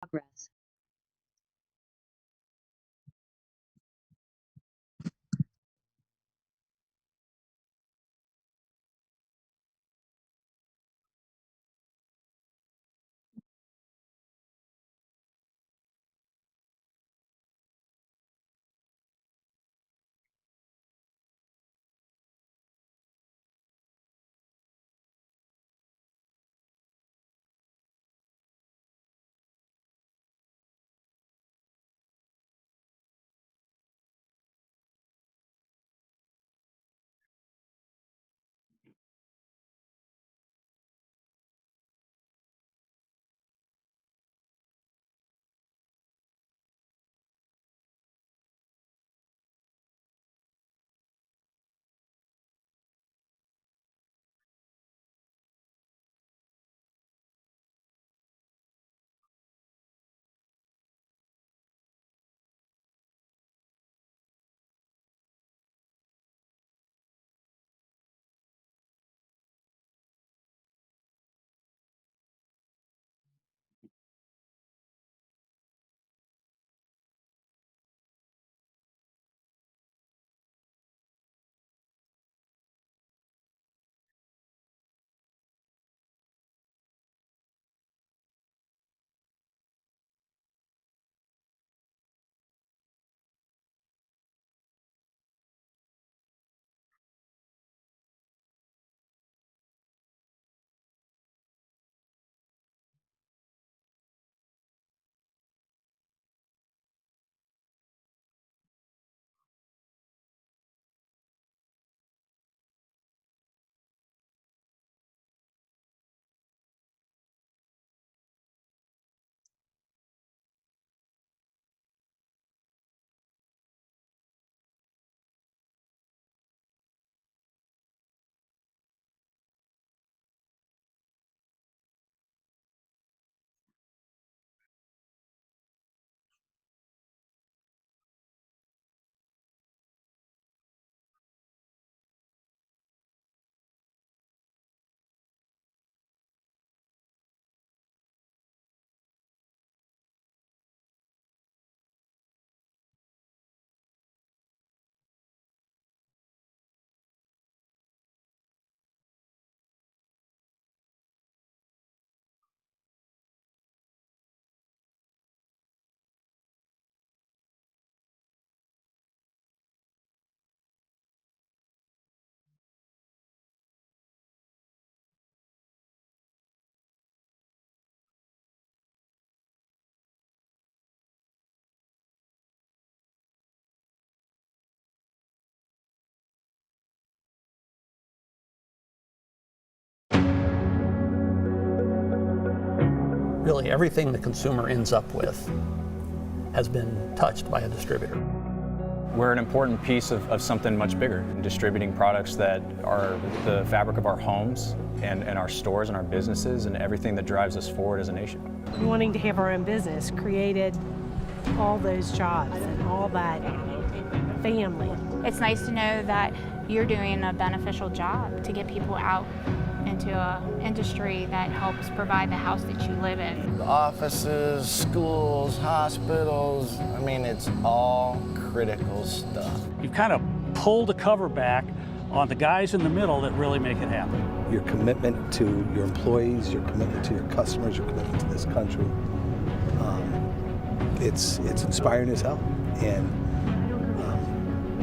Progress. Really, everything the consumer ends up with has been touched by a distributor. We're an important piece of something much bigger, distributing products that are the fabric of our homes and our stores and our businesses and everything that drives us forward as a nation. Wanting to have our own business created all those jobs and all that family. It's nice to know that you're doing a beneficial job to get people out into an industry that helps provide the house that you live in. The offices, schools, hospitals, I mean, it's all critical stuff. You've kind of pulled the cover back on the guys in the middle that really make it happen. Your commitment to your employees, your commitment to your customers, your commitment to this country, it's inspiring as hell. And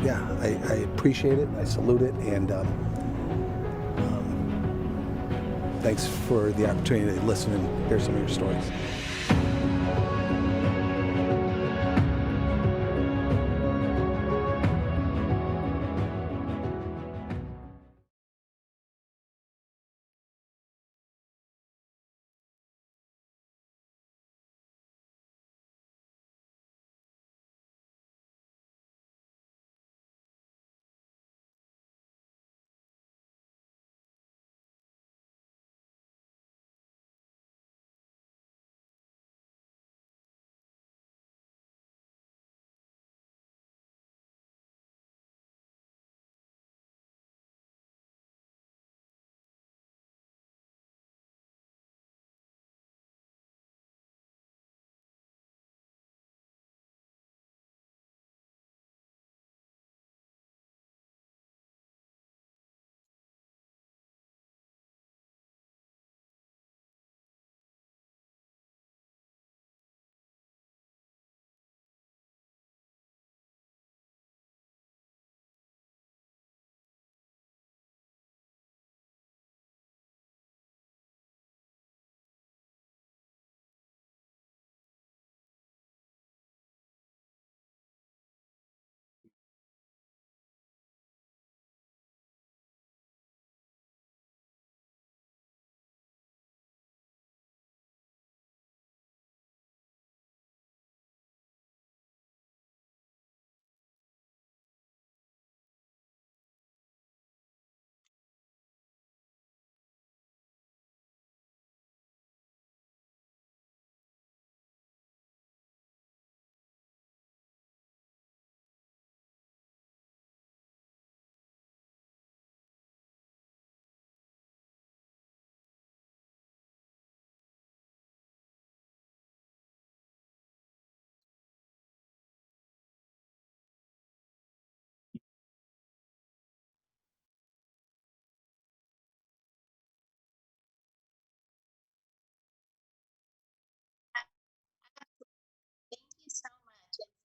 yeah, I appreciate it, I salute it, and thanks for the opportunity to listen and hear some of your stories.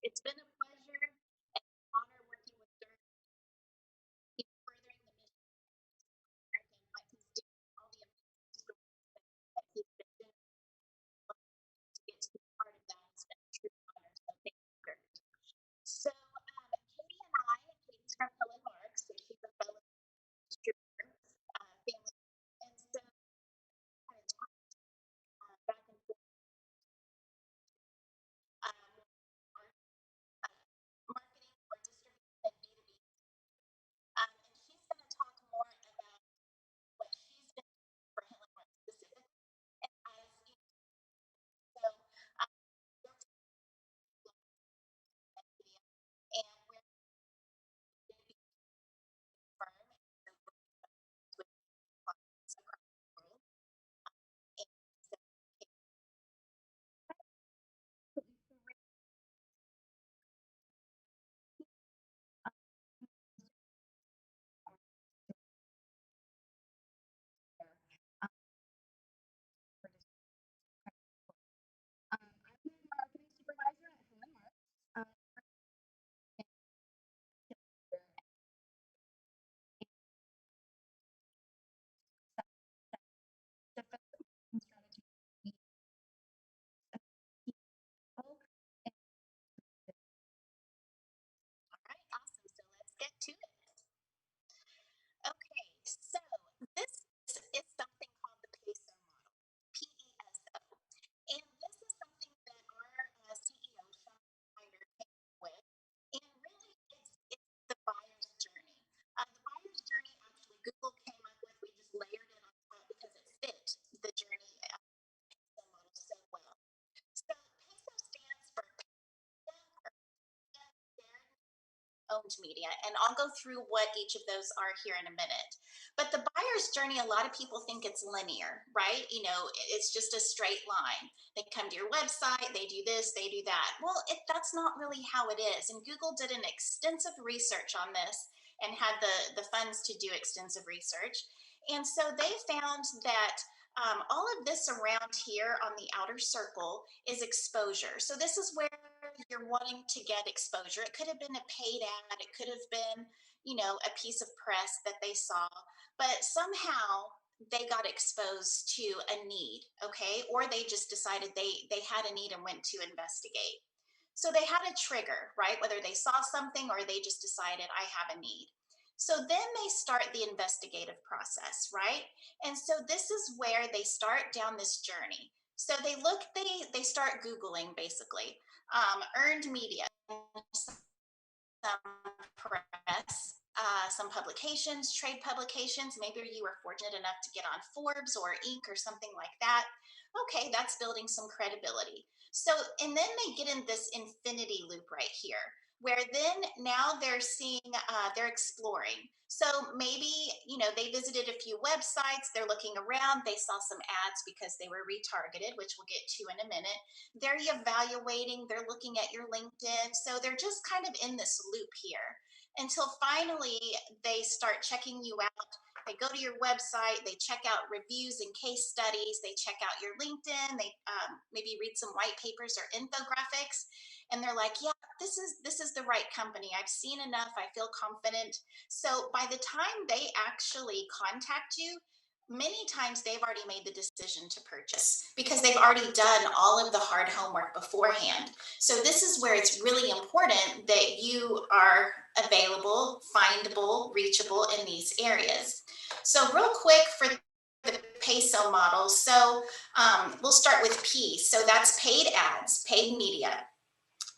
It's been a pleasure and an honor working with Dirk in furthering the mission of America and what he's doing, all the amazing stories that he's been doing. To get to be part of that has been a true honor. So thank you, Dirk. So Katie and I, Katie's from Helen Marks, so she's a fellow distributor, family, and so kind of talked back and forth our marketing or distribution and B2B. And she's going to talk more about what she's been doing for Helen Marks specifically. And as you know, so works in media, and we're going to be firm and so with clients across the world. And so I'm the marketing supervisor at Helen Marks. The focus on strategy all right, awesome. So let's get to it. Okay, so this is something called the PESO model, PESO. And this is something that our CEO, Sean Schneider, came up with. And really, it's the buyer's journey. The buyer's journey, actually, Google came up with, we just layered it on top because it fit the journey PESO model so well. So PESO stands for owned media, and I'll go through what each of those are here in a minute. But the buyer's journey, a lot of people think it's linear, right? You know, it's just a straight line. They come to your website, they do this, they do that. Well, that's not really how it is. And Google did an extensive research on this and had the funds to do extensive research. And so they found that all of this around here on the outer circle is exposure. So this is where you're wanting to get exposure. It could have been a paid ad. It could have been, you know, a piece of press that they saw, but somehow they got exposed to a need, okay? Or they just decided they had a need and went to investigate. So they had a trigger, right? Whether they saw something or they just decided I have a need. So then they start the investigative process, right? And so this is where they start down this journey. So they start Googling basically, earned media, some press, some publications, trade publications. Maybe you were fortunate enough to get on Forbes or Inc. or something like that. Okay, that's building some credibility. So, and then they get in this infinity loop right here, where then now they're seeing, they're exploring. So maybe, you know, they visited a few websites, they're looking around, they saw some ads because they were retargeted, which we'll get to in a minute. They're evaluating, they're looking at your LinkedIn. So they're just kind of in this loop here until finally they start checking you out. They go to your website, they check out reviews and case studies, they check out your LinkedIn, they maybe read some white papers or infographics, and they're like, yeah, this is the right company. I've seen enough, I feel confident. So by the time they actually contact you, many times they've already made the decision to purchase because they've already done all of the hard homework beforehand. So this is where it's really important that you are available, findable, reachable in these areas. So real quick for the PESO model. So we'll start with P. So that's paid ads, paid media.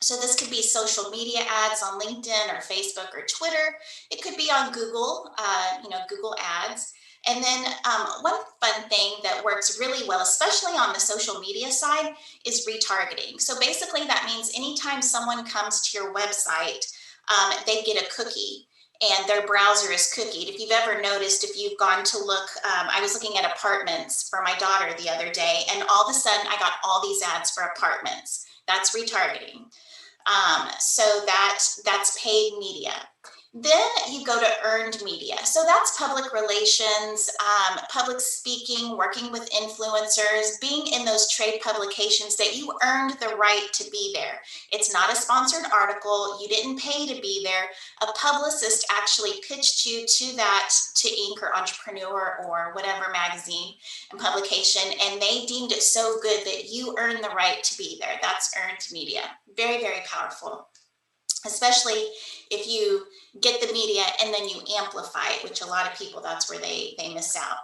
So this could be social media ads on LinkedIn or Facebook or Twitter. It could be on Google, Google ads. And then one fun thing that works really well, especially on the social media side, is retargeting. So basically that means anytime someone comes to your website, they get a cookie and their browser is cookied. If you've ever noticed, if you've gone to look, I was looking at apartments for my daughter the other day, and all of a sudden I got all these ads for apartments. That's retargeting. So that's paid media. Then you go to earned media. So that's public relations, public speaking, working with influencers, being in those trade publications that you earned the right to be there. It's not a sponsored article. You didn't pay to be there. A publicist actually pitched you to that, to Inc. or Entrepreneur or whatever magazine and publication, and they deemed it so good that you earned the right to be there. That's earned media. Very, very powerful, especially if you get the media and then you amplify it, which a lot of people, that's where they miss out.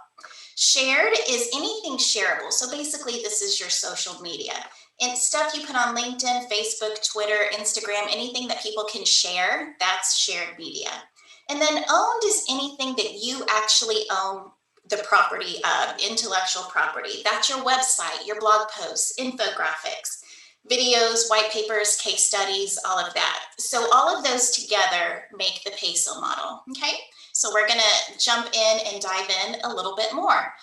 Shared is anything shareable. So basically this is your social media and stuff you put on LinkedIn, Facebook, Twitter, Instagram, anything that people can share, that's shared media. And then owned is anything that you actually own the property of, intellectual property. That's your website, your blog posts, infographics, videos, white papers, case studies, all of that. So all of those together make the peso model, okay? So we're gonna jump in and dive in a little bit more.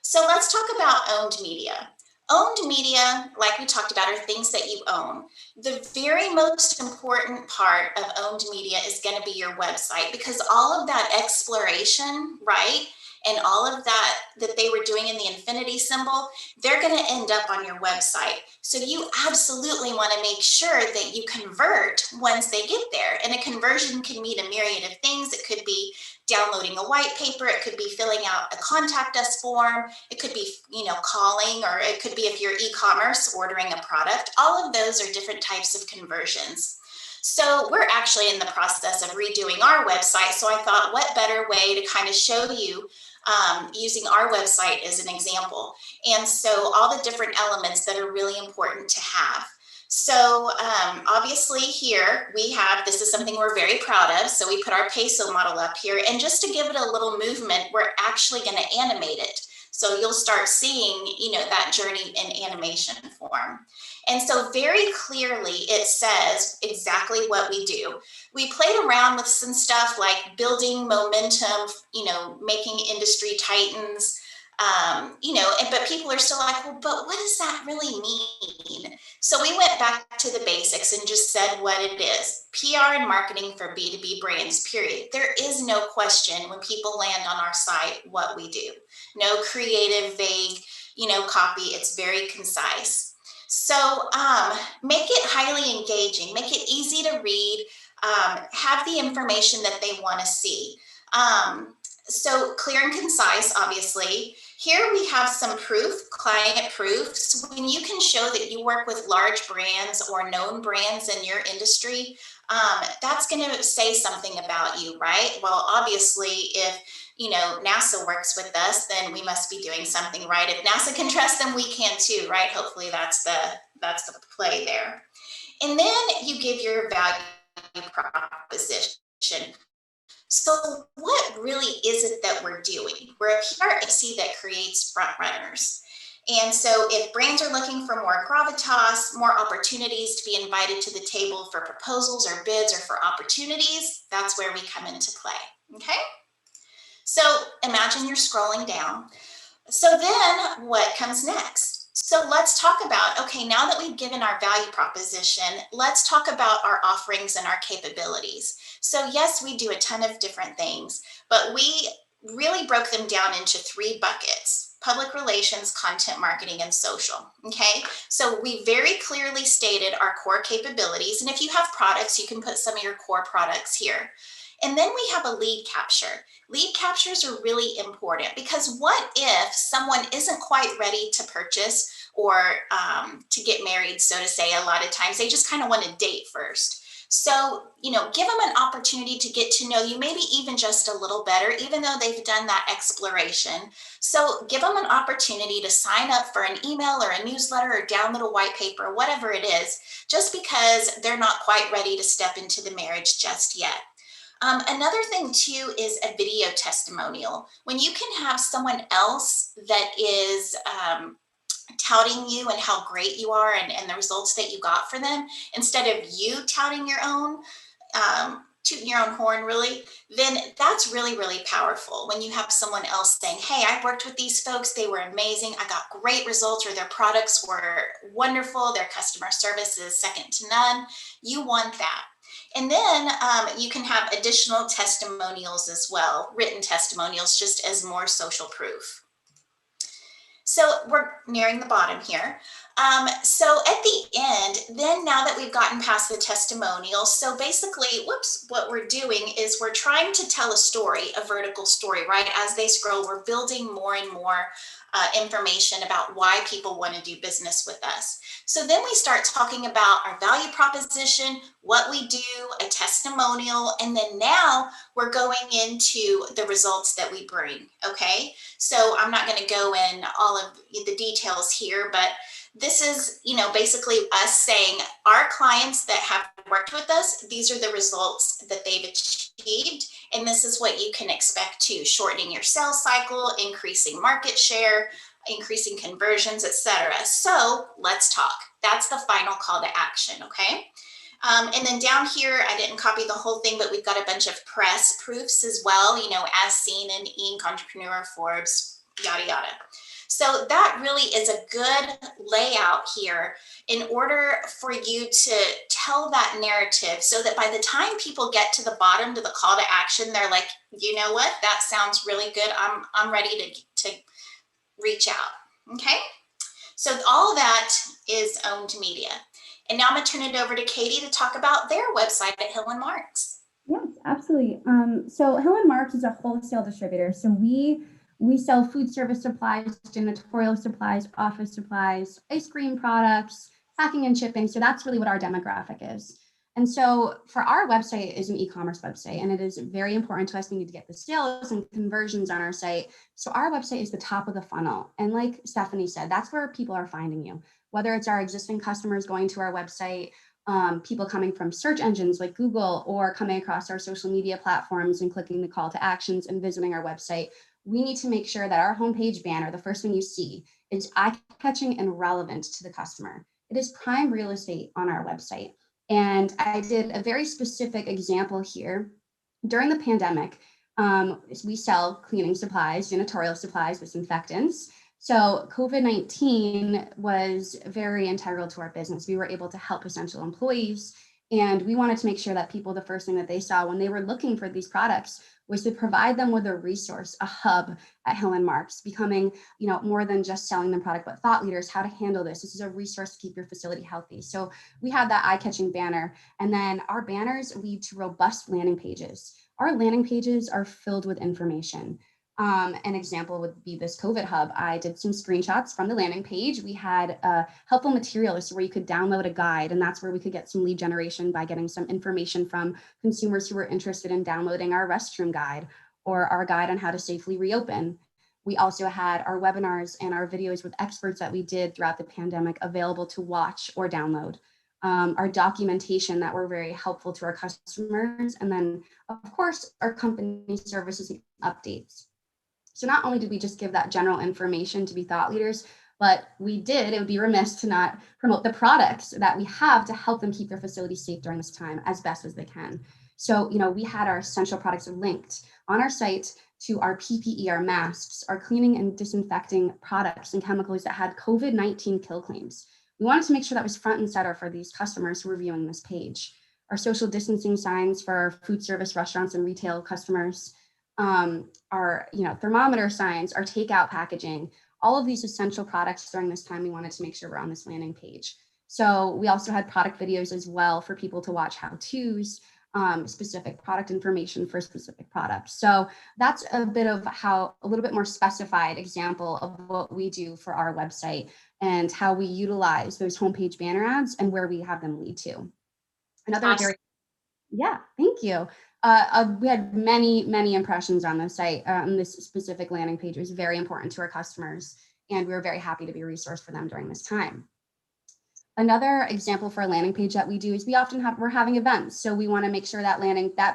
So let's talk about owned media. Owned media, like we talked about, are things that you own. The very most important part of owned media is gonna be your website, because all of that exploration, right? And all of that they were doing in the infinity symbol, they're going to end up on your website. So you absolutely want to make sure that you convert once they get there. And a conversion can mean a myriad of things. It could be downloading a white paper. It could be filling out a contact us form. It could be, calling, or it could be if you're e-commerce ordering a product. All of those are different types of conversions. So we're actually in the process of redoing our website. So I thought, what better way to kind of show you using our website as an example. And so all the different elements that are really important to have. So obviously here we have, this is something we're very proud of. So we put our peso model up here, and just to give it a little movement, we're actually going to animate it. So you'll start seeing, that journey in animation form. And so very clearly it says exactly what we do. We played around with some stuff like building momentum, making industry titans, but people are still like, well, but what does that really mean? So we went back to the basics and just said what it is. PR and marketing for B2B brands, period. There is no question when people land on our site what we do. No creative, vague, copy. It's very concise. So make it highly engaging, make it easy to read, have the information that they want to see. So clear and concise, obviously. Here we have some proof, client proof. So when you can show that you work with large brands or known brands in your industry, that's going to say something about you, right? Well, obviously, if NASA works with us, then we must be doing something right. If NASA can trust them, we can too, right? Hopefully that's the play there. And then you give your value proposition. So what really is it that we're doing? We're a PR agency that creates front runners. And so if brands are looking for more gravitas, more opportunities to be invited to the table for proposals or bids or for opportunities, that's where we come into play, okay? So imagine you're scrolling down. So then what comes next? So let's talk about, okay, now that we've given our value proposition, let's talk about our offerings and our capabilities. So yes, we do a ton of different things, but we really broke them down into 3 buckets: public relations, content marketing, and social, okay? So we very clearly stated our core capabilities, and if you have products, you can put some of your core products here. And then we have a lead capture. Lead captures are really important, because what if someone isn't quite ready to purchase or to get married, so to say? A lot of times they just kind of want to date first. So, give them an opportunity to get to know you, maybe even just a little better, even though they've done that exploration. So give them an opportunity to sign up for an email or a newsletter or download a white paper, whatever it is, just because they're not quite ready to step into the marriage just yet. Another thing too is a video testimonial. When you can have someone else that is touting you and how great you are and the results that you got for them, instead of you touting your own, tooting your own horn really, then that's really, really powerful. When you have someone else saying, hey, I worked with these folks, they were amazing, I got great results, or their products were wonderful, their customer service is second to none. You want that. And then you can have additional testimonials as well, written testimonials, just as more social proof. So we're nearing the bottom here. So at the end, then now that we've gotten past the testimonials, so basically, whoops, what we're doing is we're trying to tell a story, a vertical story, right? As they scroll, we're building more and more information about why people want to do business with us. So then we start talking about our value proposition, what we do, a testimonial, and then now we're going into the results that we bring, okay? So I'm not going to go in all of the details here, but this is, basically us saying our clients that have worked with us, these are the results that they've achieved. And this is what you can expect too: shortening your sales cycle, increasing market share, increasing conversions, etc. So let's talk. That's the final call to action, okay? And then down here, I didn't copy the whole thing, but we've got a bunch of press proofs as well, as seen in Inc., Entrepreneur, Forbes, yada, yada. So that really is a good layout here in order for you to tell that narrative so that by the time people get to the bottom, to the call to action, they're like, you know what, that sounds really good. I'm ready to reach out, okay? So all of that is owned media. And now I'm gonna turn it over to Katie to talk about their website at Hill & Marks. Yes, absolutely. So Hill & Marks is a wholesale distributor. So we sell food service supplies, janitorial supplies, office supplies, ice cream products, packing and shipping. So that's really what our demographic is. And so for our website is an e-commerce website, and it is very important to us. We need to get the sales and conversions on our site. So our website is the top of the funnel. And like Stephanie said, that's where people are finding you, whether it's our existing customers going to our website, people coming from search engines like Google, or coming across our social media platforms and clicking the call to actions and visiting our website. We need to make sure that our homepage banner, the first thing you see, is eye-catching and relevant to the customer. It is prime real estate on our website. And I did a very specific example here. During the pandemic, we sell cleaning supplies, janitorial supplies, disinfectants. So COVID-19 was very integral to our business. We were able to help essential employees, and we wanted to make sure that people, the first thing that they saw when they were looking for these products was to provide them with a resource, a hub at Hill & Marks, becoming, more than just selling them product, but thought leaders, how to handle this. This is a resource to keep your facility healthy. So we had that eye-catching banner, and then our banners lead to robust landing pages. Our landing pages are filled with information. An example would be this COVID hub. I did some screenshots from the landing page. We had helpful materials where you could download a guide, and that's where we could get some lead generation by getting some information from consumers who were interested in downloading our restroom guide or our guide on how to safely reopen. We also had our webinars and our videos with experts that we did throughout the pandemic available to watch or download. Our documentation that were very helpful to our customers, and then of course our company services and updates. So not only did we just give that general information to be thought leaders, but it would be remiss to not promote the products that we have to help them keep their facilities safe during this time as best as they can. So, we had our essential products linked on our site to our PPE, our masks, our cleaning and disinfecting products and chemicals that had COVID-19 kill claims. We wanted to make sure that was front and center for these customers who were viewing this page. Our social distancing signs for our food service restaurants and retail customers, our thermometer signs, our takeout packaging, all of these essential products during this time, we wanted to make sure we're on this landing page. So we also had product videos as well for people to watch how-tos, specific product information for specific products. So that's a little bit more specified example of what we do for our website and how we utilize those homepage banner ads and where we have them lead to. Awesome. Thank you. We had many impressions on the site. This specific landing page was very important to our customers, and we were very happy to be a resource for them during this time. Another example for a landing page that we do is we're having events. So we want to make sure that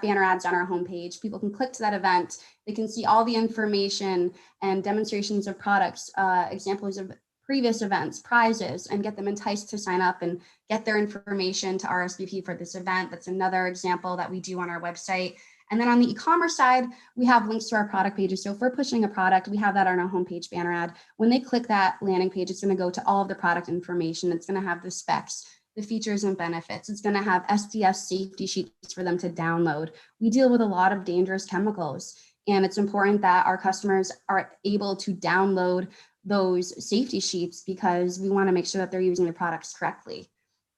banner ads on our homepage, people can click to that event. They can see all the information and demonstrations of products, examples of previous events, prizes, and get them enticed to sign up and get their information to RSVP for this event. That's another example that we do on our website. And then on the e-commerce side, we have links to our product pages. So if we're pushing a product, we have that on our homepage banner ad. When they click that landing page, it's going to go to all of the product information. It's going to have the specs, the features and benefits. It's going to have SPF safety sheets for them to download. We deal with a lot of dangerous chemicals, and it's important that our customers are able to download those safety sheets because we want to make sure that they're using the products correctly.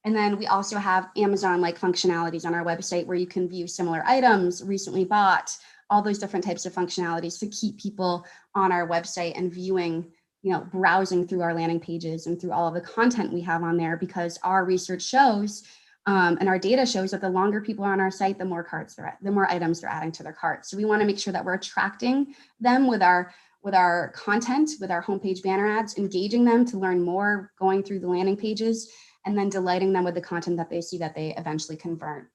And then we also have Amazon-like functionalities on our website where you can view similar items, recently bought, all those different types of functionalities to keep people on our website and viewing, browsing through our landing pages and through all of the content we have on there, because our research shows and our data shows that the longer people are on our site, the more items they're adding to their cart. So we want to make sure that we're attracting them with our content, with our homepage banner ads, engaging them to learn more, going through the landing pages, and then delighting them with the content that they see that they eventually convert.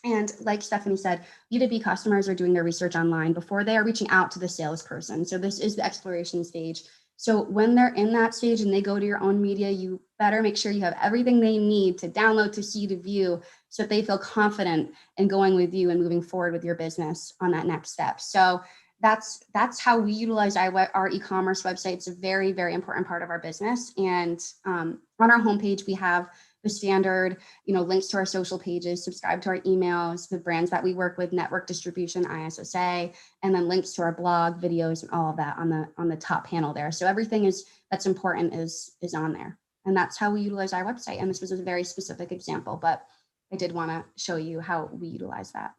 And like Stephanie said, B2B customers are doing their research online before they are reaching out to the salesperson. So this is the exploration stage. So when they're in that stage and they go to your own media, you better make sure you have everything they need to download, to see, to view, so that they feel confident in going with you and moving forward with your business on that next step. So that's how we utilize our e-commerce website. It's a very, very important part of our business. And on our homepage, we have the standard, links to our social pages, subscribe to our emails, the brands that we work with, network distribution, ISSA, and then links to our blog, videos, and all of that on the top panel there. So everything that's important is on there. And that's how we utilize our website. And this was a very specific example, but I did want to show you how we utilize that.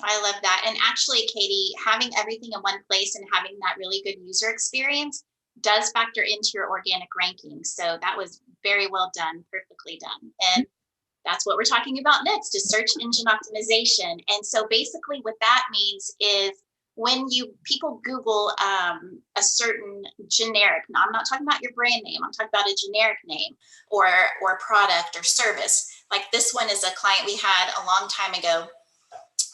I love that. And actually, Katie, having everything in one place and having that really good user experience does factor into your organic ranking. So that was very well done, perfectly done. And that's what we're talking about next, is search engine optimization. And so basically what that means is when people Google a certain generic, now I'm not talking about your brand name, I'm talking about a generic name or product or service. Like this one is a client we had a long time ago,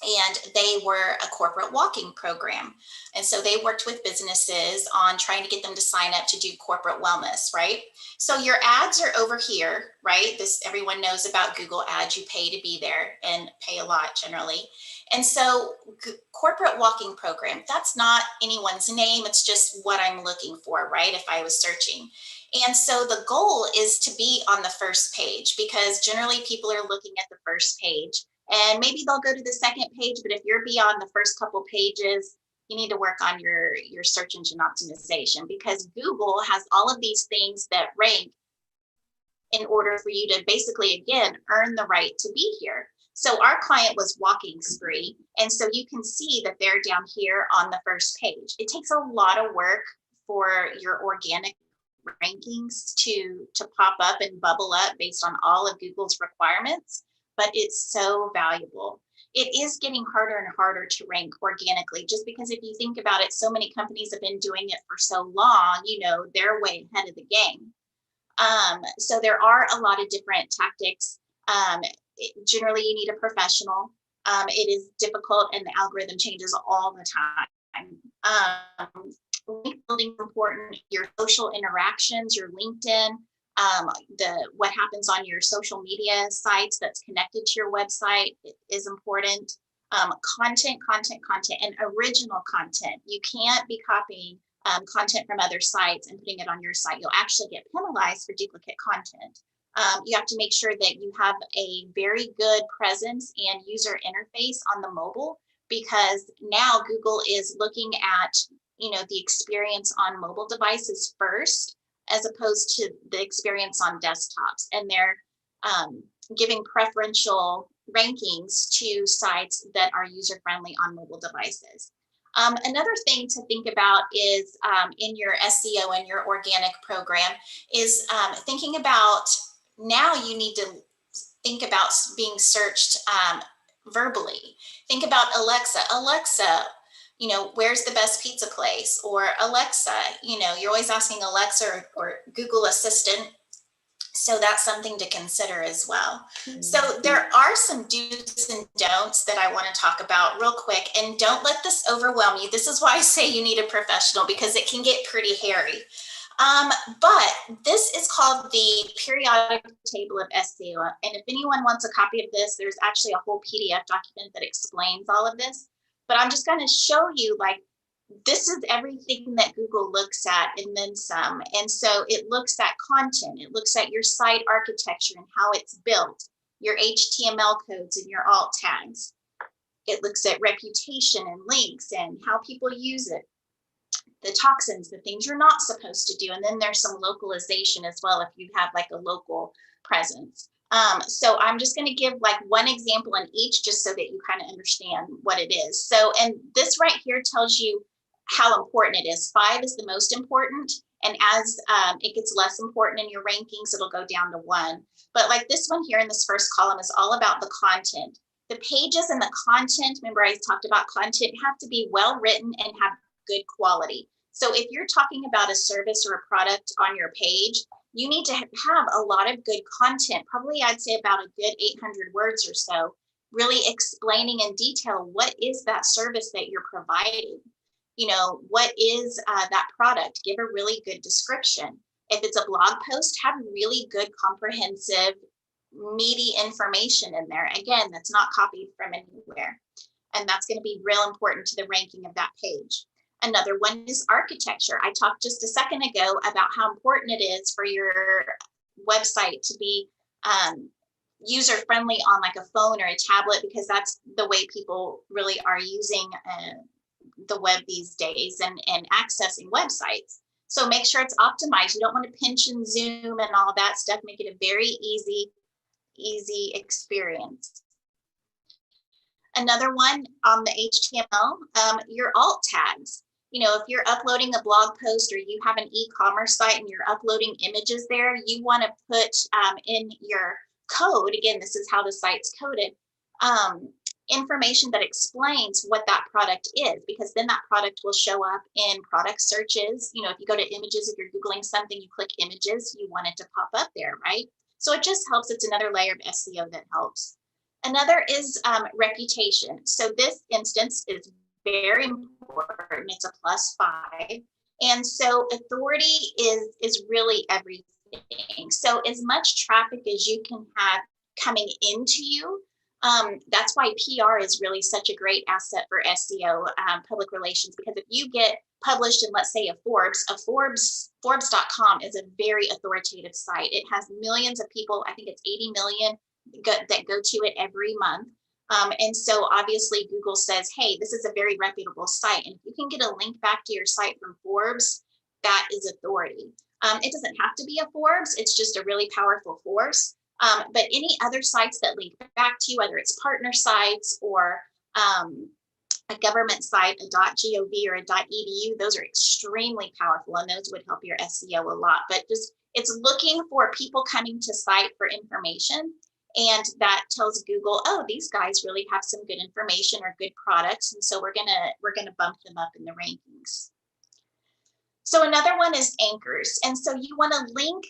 and they were a corporate walking program. And so they worked with businesses on trying to get them to sign up to do corporate wellness, right? So your ads are over here, right? Everyone knows about Google ads. You pay to be there and pay a lot generally. And so corporate walking program, that's not anyone's name. It's just what I'm looking for, right? If I was searching. And so the goal is to be on the first page, because generally people are looking at the first page. And maybe they'll go to the second page, but if you're beyond the first couple pages, you need to work on your search engine optimization, because Google has all of these things that rank in order for you to basically, again, earn the right to be here. So our client was walking spree. And so you can see that they're down here on the first page. It takes a lot of work for your organic rankings to pop up and bubble up based on all of Google's requirements, but it's so valuable. It is getting harder and harder to rank organically, just because if you think about it, so many companies have been doing it for so long, they're way ahead of the game. So there are a lot of different tactics. Generally, you need a professional. It is difficult, and the algorithm changes all the time. Link building is important. Your social interactions, your LinkedIn, what happens on your social media sites that's connected to your website is important. Content, and original content. You can't be copying content from other sites and putting it on your site. You'll actually get penalized for duplicate content. You have to make sure that you have a very good presence and user interface on the mobile, because now Google is looking at the experience on mobile devices first, as opposed to the experience on desktops. And they're giving preferential rankings to sites that are user-friendly on mobile devices. Another thing to think about is in your SEO and your organic program is thinking about, now you need to think about being searched verbally. Think about Alexa, where's the best pizza place? Or Alexa, you're always asking Alexa or Google Assistant. So that's something to consider as well. So there are some do's and don'ts that I want to talk about real quick, and don't let this overwhelm you. This is why I say you need a professional, because it can get pretty hairy. But this is called the periodic table of SEO. And if anyone wants a copy of this, there's actually a whole PDF document that explains all of this. But I'm just going to show you This is everything that Google looks at and then some. And so it looks at content, it looks at your site architecture and how it's built, your HTML codes and your alt tags. It looks at reputation and links and how people use it, the toxins, the things you're not supposed to do. And then there's some localization as well if you have like a local presence. So I'm just going to give like one example in each just so that you kind of understand what it is. So, and this right here tells you how important it is. 5 is the most important. And as it gets less important in your rankings, it'll go down to 1. But like this one here in this first column is all about the content. The pages and the content, remember I talked about content, have to be well written and have good quality. So if you're talking about a service or a product on your page, you need to have a lot of good content, probably I'd say about a good 800 words or so, really explaining in detail what is that service that you're providing. You know, what is that product? Give a really good description. If it's a blog post, have really good, comprehensive, meaty information in there. Again, that's not copied from anywhere. And that's going to be real important to the ranking of that page. Another one is architecture. I talked just a second ago about how important it is for your website to be user-friendly on like a phone or a tablet, because that's the way people really are using the web these days and accessing websites. So make sure it's optimized. You don't want to pinch and zoom and all that stuff. Make it a very easy experience. Another one on the HTML, your alt tags. You know, if you're uploading a blog post or you have an e-commerce site and you're uploading images there, you want to put in your code, again, this is how the site's coded, information that explains what that product is, because then that product will show up in product searches. You know, if you go to images, if you're Googling something, you click images, you want it to pop up there, right? So it just helps. It's another layer of SEO that helps. Another is reputation. So this instance is very important. It's a +5. And so authority is really everything. So as much traffic as you can have coming into you, that's why PR is really such a great asset for SEO, public relations, because if you get published in, let's say, Forbes.com is a very authoritative site. It has millions of people. I think it's 80 million that go to it every month. And so obviously Google says, hey, this is a very reputable site. And if you can get a link back to your site from Forbes, that is authority. It doesn't have to be a Forbes. It's just a really powerful force. But any other sites that link back to you, whether it's partner sites or a government site, a .gov or a .edu, those are extremely powerful, and those would help your SEO a lot. But just it's looking for people coming to site for information, and that tells Google, oh, these guys really have some good information or good products, and so we're gonna bump them up in the rankings. So another one is anchors. And so you want to link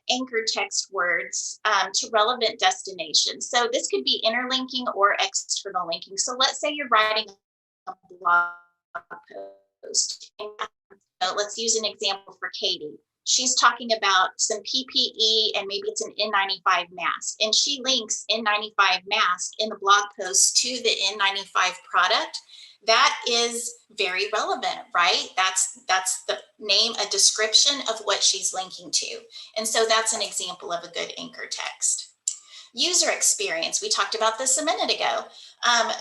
anchor text words to relevant destinations. So this could be interlinking or external linking. So let's say you're writing a blog post. Let's use an example for Katie. She's talking about some PPE and maybe it's an N95 mask. And she links N95 mask in the blog post to the N95 product. That is very relevant, right? That's the name, a description of what she's linking to. And so that's an example of a good anchor text. User experience, we talked about this a minute ago.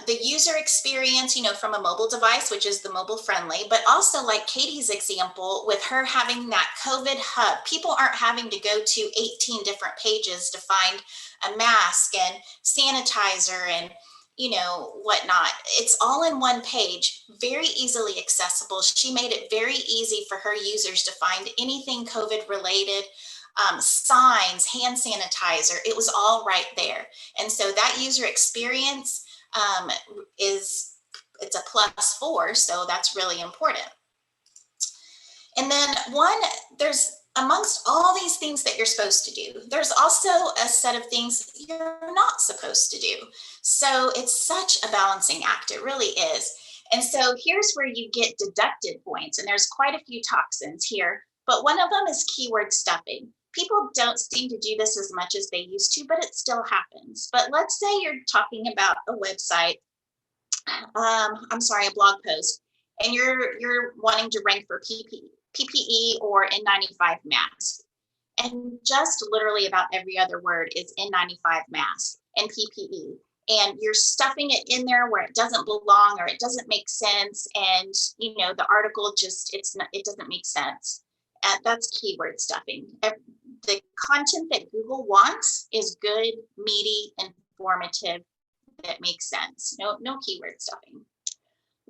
The user experience, from a mobile device, which is the mobile friendly, but also like Katie's example with her having that COVID hub, people aren't having to go to 18 different pages to find a mask and sanitizer and whatnot. It's all in one page, very easily accessible. She made it very easy for her users to find anything COVID related, signs, hand sanitizer. It was all right there. And so that user experience it's a +4. So that's really important. And then there's amongst all these things that you're supposed to do, there's also a set of things you're not supposed to do. So it's such a balancing act. It really is. And so here's where you get deducted points. And there's quite a few toxins here, but one of them is keyword stuffing. People don't seem to do this as much as they used to, but it still happens. But let's say you're talking about a website, a blog post, and you're wanting to rank for PPE or N95 mask. And just literally about every other word is N95 mask and PPE. And you're stuffing it in there where it doesn't belong or it doesn't make sense. And, you know, the article just, it doesn't make sense. That's keyword stuffing. The content that Google wants is good, meaty, informative, that makes sense. No keyword stuffing.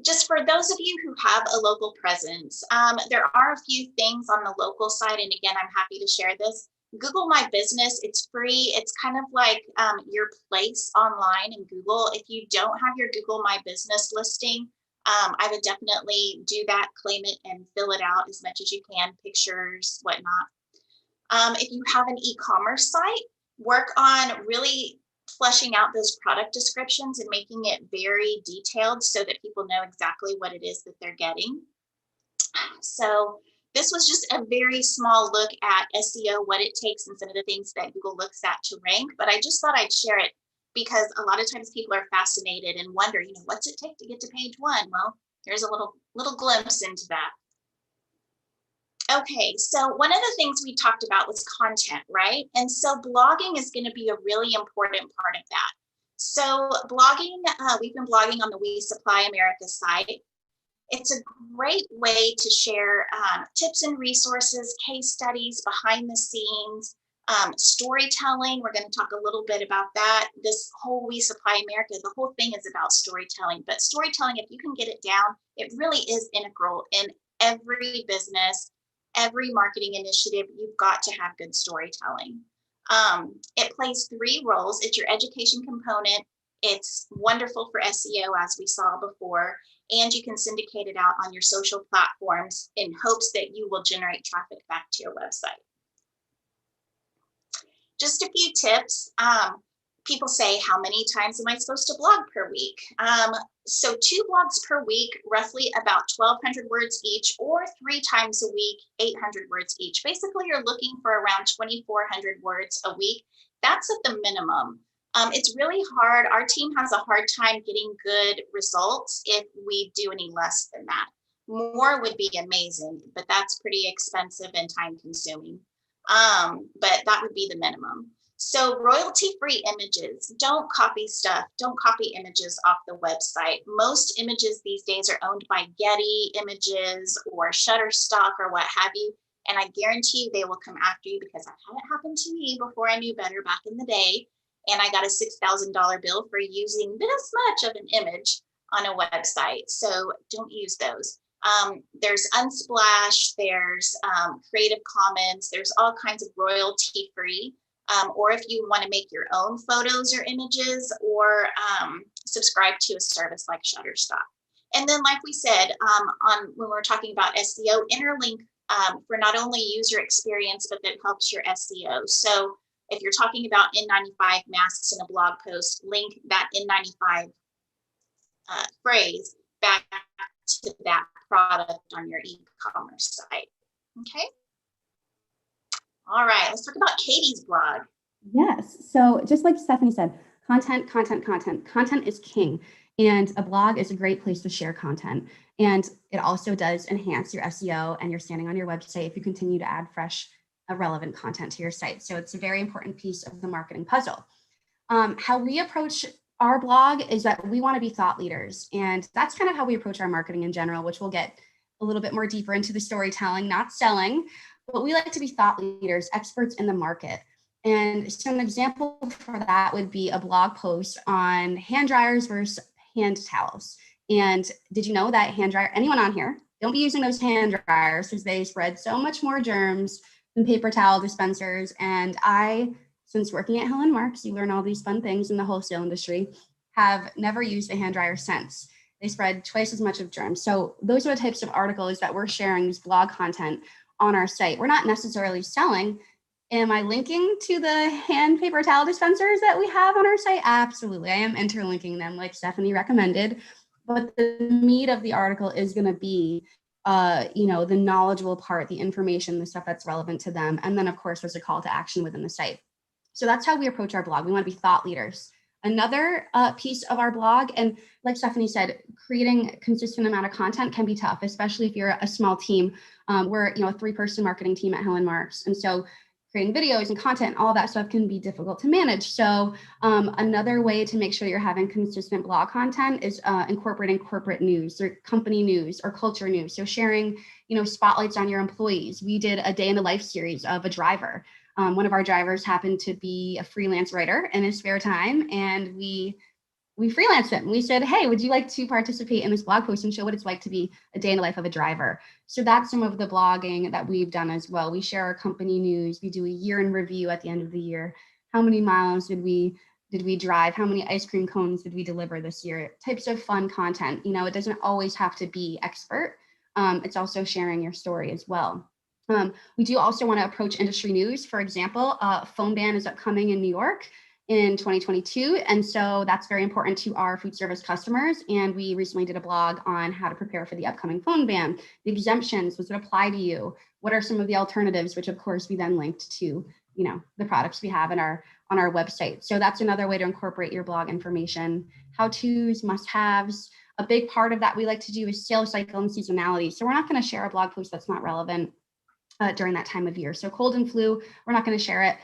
Just for those of you who have a local presence, there are a few things on the local side. And again, I'm happy to share this. Google My Business, it's free. It's kind of like your place online in Google. If you don't have your Google My Business listing, I would definitely do that, claim it and fill it out as much as you can, pictures, whatnot. If you have an e-commerce site, work on really fleshing out those product descriptions and making it very detailed so that people know exactly what it is that they're getting. So this was just a very small look at SEO, what it takes and some of the things that Google looks at to rank, but I just thought I'd share it because a lot of times people are fascinated and wonder, you know, what's it take to get to page 1? Well, here's a little glimpse into that. Okay, so one of the things we talked about was content, right? And so blogging is going to be a really important part of that. So blogging, we've been blogging on the We Supply America site. It's a great way to share tips and resources, case studies, behind the scenes, storytelling. We're going to talk a little bit about that. This whole We Supply America, the whole thing is about storytelling. But storytelling, if you can get it down, it really is integral in every business, every marketing initiative. You've got to have good storytelling. It plays 3 roles. It's your education component. It's wonderful for SEO, as we saw before, and you can syndicate it out on your social platforms in hopes that you will generate traffic back to your website. Just a few tips. People say, how many times am I supposed to blog per week? So 2 blogs per week, roughly about 1,200 words each, or 3 times a week, 800 words each. Basically, you're looking for around 2,400 words a week. That's at the minimum. It's really hard. Our team has a hard time getting good results if we do any less than that. More would be amazing, but that's pretty expensive and time consuming. But that would be the minimum. So royalty-free images, don't copy stuff, don't copy images off the website. Most images these days are owned by Getty Images or Shutterstock or what have you. And I guarantee you they will come after you because I've had it happen to me before I knew better back in the day. And I got a $6,000 bill for using this much of an image on a website. So don't use those. There's Unsplash, there's Creative Commons, there's all kinds of royalty-free. Or if you want to make your own photos or images, or subscribe to a service like Shutterstock. And then, like we said, when we're talking about SEO, interlink for not only user experience, but that helps your SEO. So if you're talking about N95 masks in a blog post, link that N95 phrase back to that product on your e-commerce site. Okay. All right, let's talk about Katie's blog. Yes. So just like Stephanie said, content. Content is king. And a blog is a great place to share content. And it also does enhance your SEO and your standing on your website if you continue to add fresh, relevant content to your site. So it's a very important piece of the marketing puzzle. How we approach our blog is that we want to be thought leaders. And that's kind of how we approach our marketing in general, which we'll get a little bit more deeper into the storytelling, not selling. But we like to be thought leaders, experts in the market. And so an example for that would be a blog post on hand dryers versus hand towels. And did you know that hand dryer, anyone on here, don't be using those hand dryers because they spread so much more germs than paper towel dispensers. And I, since working at Helen Marks, you learn all these fun things in the wholesale industry, have never used a hand dryer since. They spread twice as much of germs. So those are the types of articles that we're sharing, this blog content on our site. We're not necessarily selling. Am I linking to the hand paper towel dispensers that we have on our site? Absolutely. I am interlinking them like Stephanie recommended. But the meat of the article is going to be, the knowledgeable part, the information, the stuff that's relevant to them. And then, of course, there's a call to action within the site. So that's how we approach our blog. We want to be thought leaders, Another piece of our blog, and like Stephanie said, creating a consistent amount of content can be tough, especially if you're a small team. We're a 3-person marketing team at Helen Marks, and so creating videos and content, all that stuff can be difficult to manage. So another way to make sure you're having consistent blog content is incorporating corporate news or company news or culture news. So sharing, spotlights on your employees. We did a day in the life series of a driver. One of our drivers happened to be a freelance writer in his spare time, and we freelanced him. We said, hey, would you like to participate in this blog post and show what it's like to be a day in the life of a driver? So that's some of the blogging that we've done as well. We share our company news. We do a year in review at the end of the year. How many miles did we drive? How many ice cream cones did we deliver this year? Types of fun content. It doesn't always have to be expert. It's also sharing your story as well. We do also want to approach industry news. For example, phone ban is upcoming in New York in 2022. And so that's very important to our food service customers. And we recently did a blog on how to prepare for the upcoming phone ban, the exemptions, does it apply to you? What are some of the alternatives, which of course we then linked to, the products we have on our website. So that's another way to incorporate your blog information. How-tos, must-haves. A big part of that we like to do is sales cycle and seasonality. So we're not going to share a blog post that's not relevant during that time of year. So cold and flu, we're not going to share it.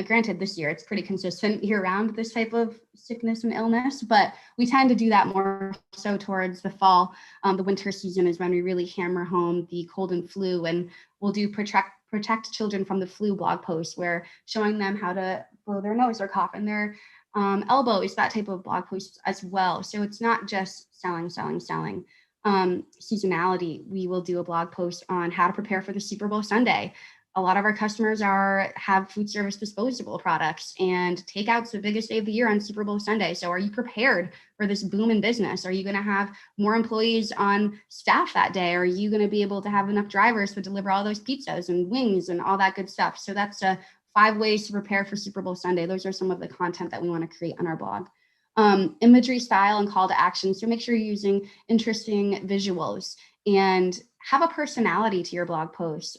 Granted, this year it's pretty consistent year round, this type of sickness and illness, but we tend to do that more so towards the fall. The winter season is when we really hammer home the cold and flu, and we'll do protect children from the flu blog posts where showing them how to blow their nose or cough in their elbows, that type of blog posts as well. So it's not just selling. Seasonality, we will do a blog post on how to prepare for the Super Bowl Sunday. A lot of our customers have food service disposable products, and takeout's the biggest day of the year on Super Bowl Sunday. So are you prepared for this boom in business? Are you going to have more employees on staff that day? Are you going to be able to have enough drivers to deliver all those pizzas and wings and all that good stuff? So that's 5 ways to prepare for Super Bowl Sunday. Those are some of the content that we want to create on our blog. Imagery, style, and call to action. So make sure you're using interesting visuals and have a personality to your blog posts.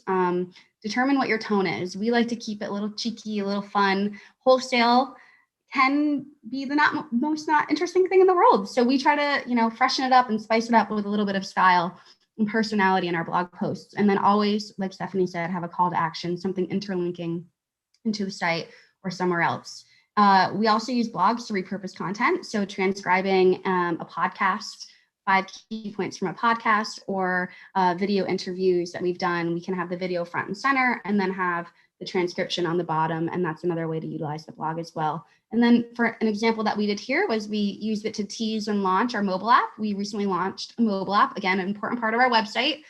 Determine what your tone is. We like to keep it a little cheeky, a little fun. Wholesale can be the most not interesting thing in the world. So we try to, freshen it up and spice it up with a little bit of style and personality in our blog posts. And then always, like Stephanie said, have a call to action, something interlinking into the site or somewhere else. We also use blogs to repurpose content. So transcribing a podcast, 5 key points from a podcast, or video interviews that we've done. We can have the video front and center and then have the transcription on the bottom. And that's another way to utilize the blog as well. And then for an example that we did here was we used it to tease and launch our mobile app. We recently launched a mobile app, again, an important part of our website.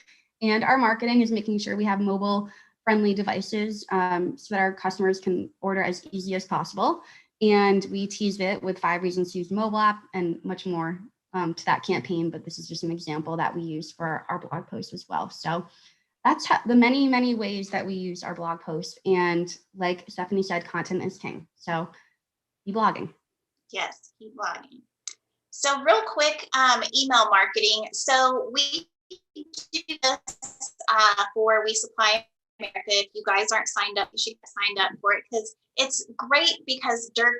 And our marketing is making sure we have mobile friendly devices so that our customers can order as easy as possible. And we teased it with 5 reasons to use the mobile app and much more to that campaign, but this is just an example that we use for our blog post as well. So that's the many, many ways that we use our blog post. And like Stephanie said, content is king. So keep blogging. Yes, keep blogging. So real quick, email marketing. So we do this for We Supply America. If you guys aren't signed up, you should get signed up for it, because it's great because Dirk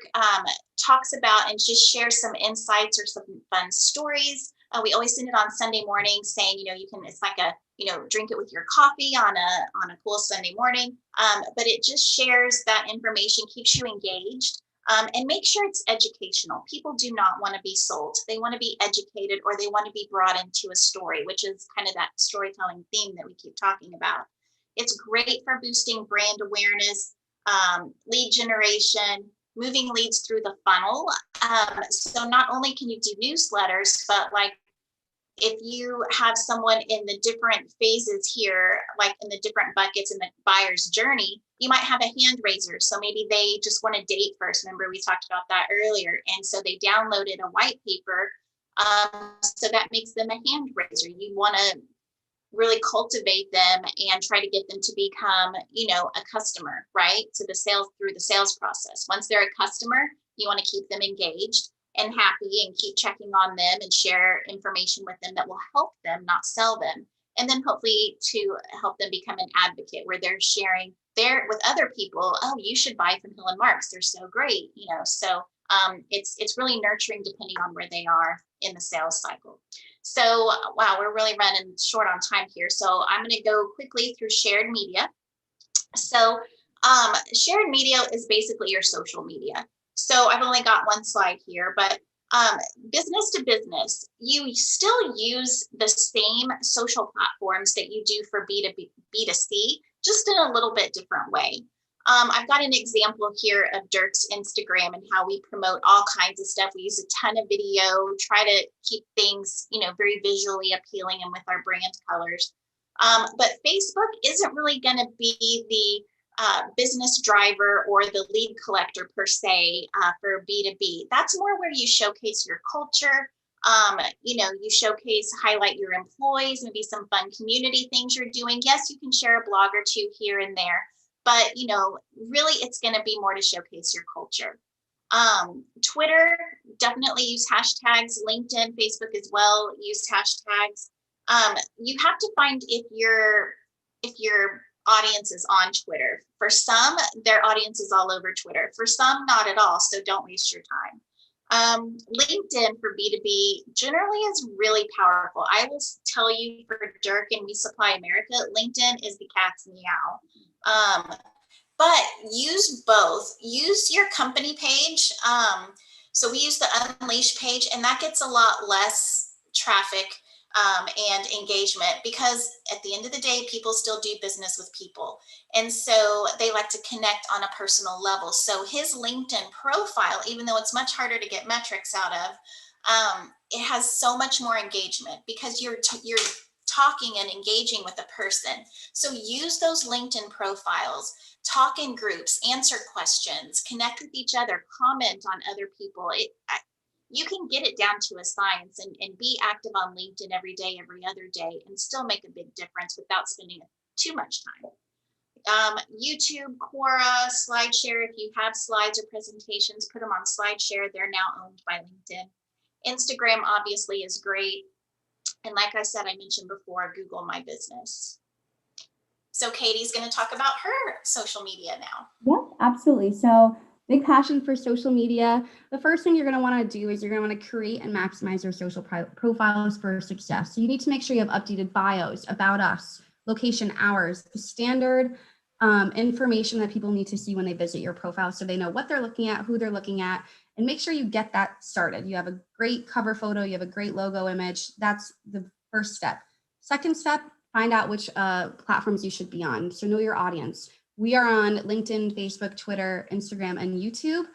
talks about and just shares some insights or some fun stories. We always send it on Sunday morning saying, you can, it's like a, drink it with your coffee on a cool Sunday morning. But it just shares that information, keeps you engaged, and make sure it's educational. People do not want to be sold. They want to be educated, or they want to be brought into a story, which is kind of that storytelling theme that we keep talking about. It's great for boosting brand awareness, lead generation, moving leads through the funnel. So not only can you do newsletters, but like if you have someone in the different phases here, like in the different buckets in the buyer's journey, you might have a hand raiser. So maybe they just want to date first. Remember, we talked about that earlier. And so they downloaded a white paper. So that makes them a hand raiser. You want to really cultivate them and try to get them to become, a customer, right? To the sales, through the sales process. Once they're a customer, you want to keep them engaged and happy and keep checking on them and share information with them that will help them, not sell them. And then hopefully to help them become an advocate where they're sharing with other people. Oh, you should buy from Helen Marks. They're so great. So It's really nurturing depending on where they are in the sales cycle. So, wow, we're really running short on time here. So I'm going to go quickly through shared media. So shared media is basically your social media. So I've only got one slide here, but um, business to business, you still use the same social platforms that you do for B2B, B2C, just in a little bit different way. I've got an example here of Dirk's Instagram and how we promote all kinds of stuff. We use a ton of video, try to keep things, very visually appealing and with our brand colors. But Facebook isn't really going to be the business driver or the lead collector per se for B2B. That's more where you showcase your culture. You showcase, highlight your employees, maybe some fun community things you're doing. Yes, you can share a blog or two here and there, but really it's going to be more to showcase your culture. Twitter, definitely use hashtags. LinkedIn, Facebook as well, use hashtags. You have to find if your audience is on Twitter. For some, their audience is all over Twitter. For some, not at all. So don't waste your time. LinkedIn for B2B generally is really powerful. I will tell you, for Dirk and We Supply America, LinkedIn is the cat's meow. But use both. Use your company page. So we use the Unleash page, and that gets a lot less traffic and engagement, because at the end of the day, people still do business with people. And so they like to connect on a personal level. So his LinkedIn profile, even though it's much harder to get metrics out of, it has so much more engagement because you're talking and engaging with a person. So use those LinkedIn profiles, talk in groups, answer questions, connect with each other, comment on other people. You can get it down to a science and be active on LinkedIn every day, every other day, and still make a big difference without spending too much time. YouTube, Quora, SlideShare, if you have slides or presentations, put them on SlideShare. They're now owned by LinkedIn. Instagram obviously is great. And like I said, I mentioned before, Google My Business. So Katie's going to talk about her social media now. Yep, absolutely. So big passion for social media. The first thing you're going to want to do is you're going to want to create and maximize your social profiles for success. So you need to make sure you have updated bios, about us, location, hours, the standard information that people need to see when they visit your profile, so they know what they're looking at, who they're looking at, and make sure you get that started. You have a great cover photo, you have a great logo image. That's the first step. Second step, find out which platforms you should be on. So know your audience. We are on LinkedIn, Facebook, Twitter, Instagram, and YouTube.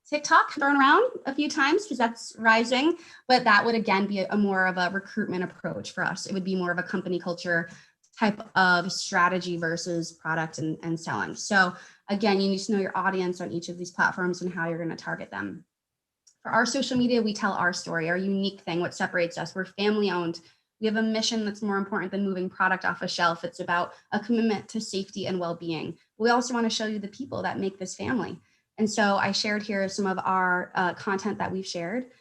TikTok thrown around a few times because that's rising, but that would again be a more of a recruitment approach for us. It would be more of a company culture type of strategy versus product and selling. So again, you need to know your audience on each of these platforms and how you're going to target them. For our social media, we tell our story, our unique thing, what separates us. We're family owned. We have a mission that's more important than moving product off a shelf. It's about a commitment to safety and well-being. We also want to show you the people that make this family. And so I shared here some of our content that we've shared.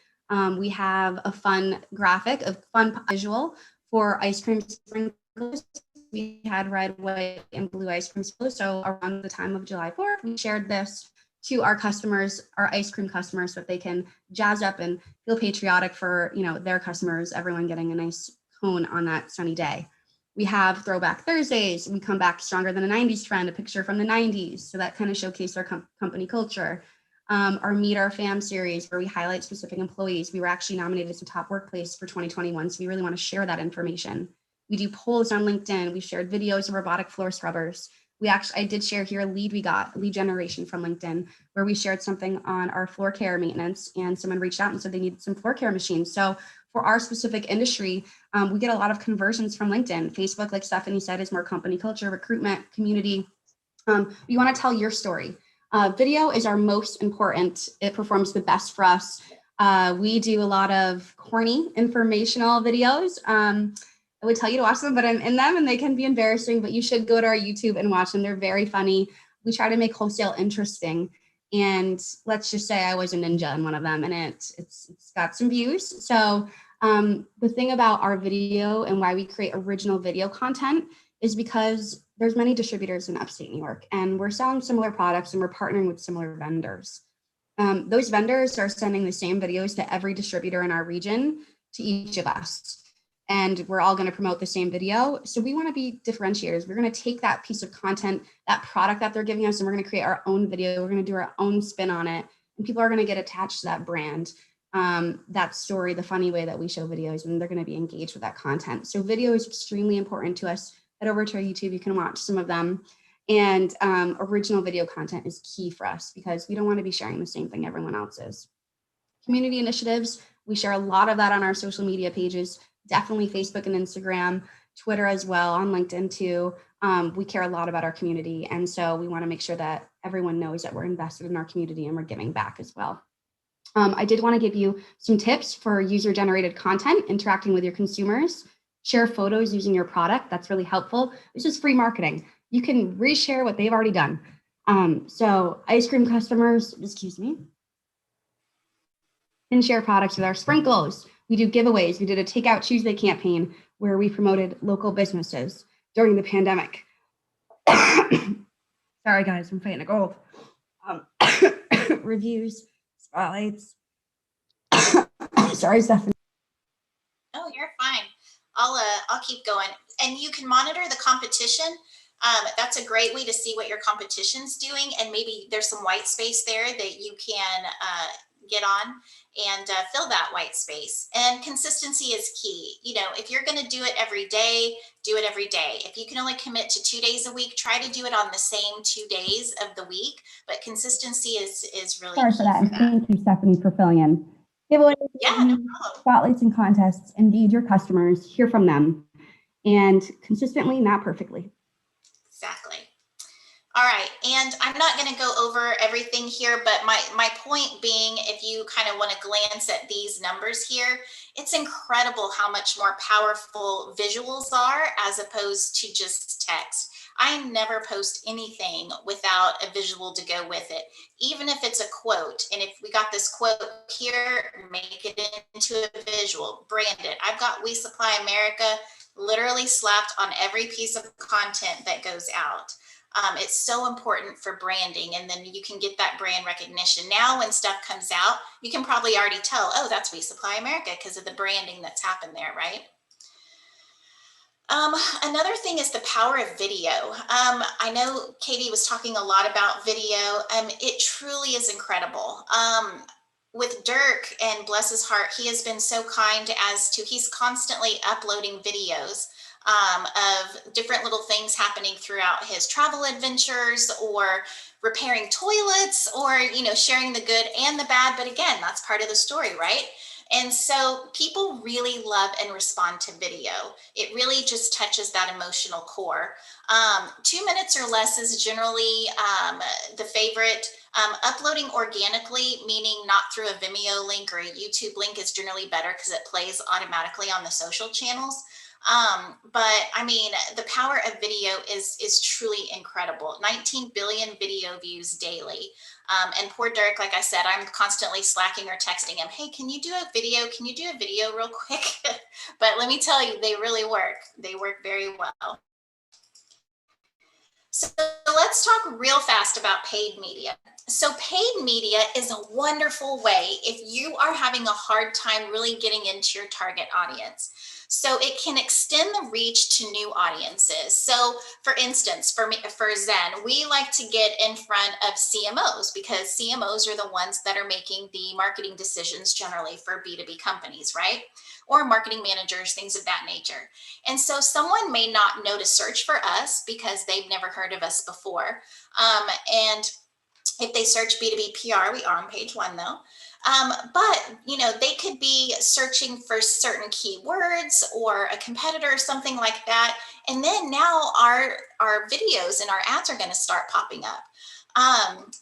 We have a fun graphic, a fun visual for ice cream sprinkles. We had red, white, and blue ice cream sprinkles. So around the time of July 4th, we shared this to our customers, our ice cream customers, so that they can jazz up and feel patriotic for their customers, everyone getting a nice cone on that sunny day. We have Throwback Thursdays. We come back stronger than a 90s trend, a picture from the 90s. So that kind of showcased our company culture. Our Meet Our Fam series, where we highlight specific employees. We were actually nominated as a top workplace for 2021. So we really want to share that information. We do polls on LinkedIn. We shared videos of robotic floor scrubbers. I did share here a lead generation from LinkedIn, where we shared something on our floor care maintenance, and someone reached out and said they needed some floor care machines. So for our specific industry, we get a lot of conversions from LinkedIn. Facebook, like Stephanie said, is more company culture, recruitment, community. You want to tell your story. Video is our most important. It performs the best for us. We do a lot of corny informational videos. I would tell you to watch them, but I'm in them and they can be embarrassing, but you should go to our YouTube and watch them. They're very funny. We try to make Wholesale interesting. And let's just say I was a ninja in one of them, and it's got some views. So the thing about our video and why we create original video content is because there's many distributors in upstate New York, and we're selling similar products and we're partnering with similar vendors. Those vendors are sending the same videos to every distributor in our region, to each of us. And we're all going to promote the same video. So we want to be differentiators. We're going to take that piece of content, that product that they're giving us, and we're going to create our own video. We're going to do our own spin on it. And people are going to get attached to that brand, that story, the funny way that we show videos, and they're going to be engaged with that content. So video is extremely important to us. Head over to our YouTube. You can watch some of them. And original video content is key for us because we don't want to be sharing the same thing everyone else is. Community initiatives, we share a lot of that on our social media pages, definitely Facebook and Instagram, Twitter as well, on LinkedIn too. We care a lot about our community. And so we want to make sure that everyone knows that we're invested in our community and we're giving back as well. I did want to give you some tips for user-generated content, interacting with your consumers. Share photos using your product. That's really helpful. This is free marketing. You can reshare what they've already done. So ice cream customers, excuse me, can share products with our sprinkles. We do giveaways. We did a Takeout Tuesday campaign where we promoted local businesses during the pandemic. Sorry guys, I'm fighting a cold. Reviews, spotlights. Sorry, Stephanie. Oh, you're fine. I'll keep going. And you can monitor the competition. That's a great way to see what your competition's doing, and maybe there's some white space there that you can get on and fill that white space. And consistency is key. You know, if you're going to do it every day, do it every day. If you can only commit to 2 days a week, try to do it on the same 2 days of the week. But consistency is really Sorry key for that. And that. thank you, Stephanie, for filling in. Giveaways, Yeah, no problem. spotlights and contests, engage your customers, hear from them, and consistently, not perfectly. Exactly. All right, and I'm not going to go over everything here, but my point being, if you kind of want to glance at these numbers here, it's incredible how much more powerful visuals are as opposed to just text. I never post anything without a visual to go with it, even if it's a quote. And if we got this quote here, make it into a visual, brand it. I've got We Supply America literally slapped on every piece of content that goes out. It's so important for branding, and then you can get that brand recognition. Now when stuff comes out, you can probably already tell, oh, that's We Supply America because of the branding that's happened there, right? Another thing is the power of video. I know Katie was talking a lot about video. It truly is incredible. With Dirk, and bless his heart, he has been so kind as to, he's constantly uploading videos of different little things happening throughout his travel adventures, or repairing toilets, or, you know, sharing the good and the bad. But again, that's part of the story, right? And so people really love and respond to video. It really just touches that emotional core. 2 minutes or less is generally the favorite. Uploading organically, meaning not through a Vimeo link or a YouTube link, is generally better because it plays automatically on the social channels. But I mean, the power of video is truly incredible. 19 billion video views daily. And poor Dirk, like I said, I'm constantly slacking or texting him, hey, can you do a video? Can you do a video real quick? But let me tell you, they really work. They work very well. So let's talk real fast about paid media. So paid media is a wonderful way if you are having a hard time really getting into your target audience. So it can extend the reach to new audiences. So for instance, for Zen, we like to get in front of CMOs, because CMOs are the ones that are making the marketing decisions generally for B2B companies, right? Or marketing managers, things of that nature. And so someone may not know to search for us because they've never heard of us before. And if they search B2B PR, we are on page 1 though. But you know, they could be searching for certain keywords or a competitor or something like that. And then now our videos and our ads are going to start popping up.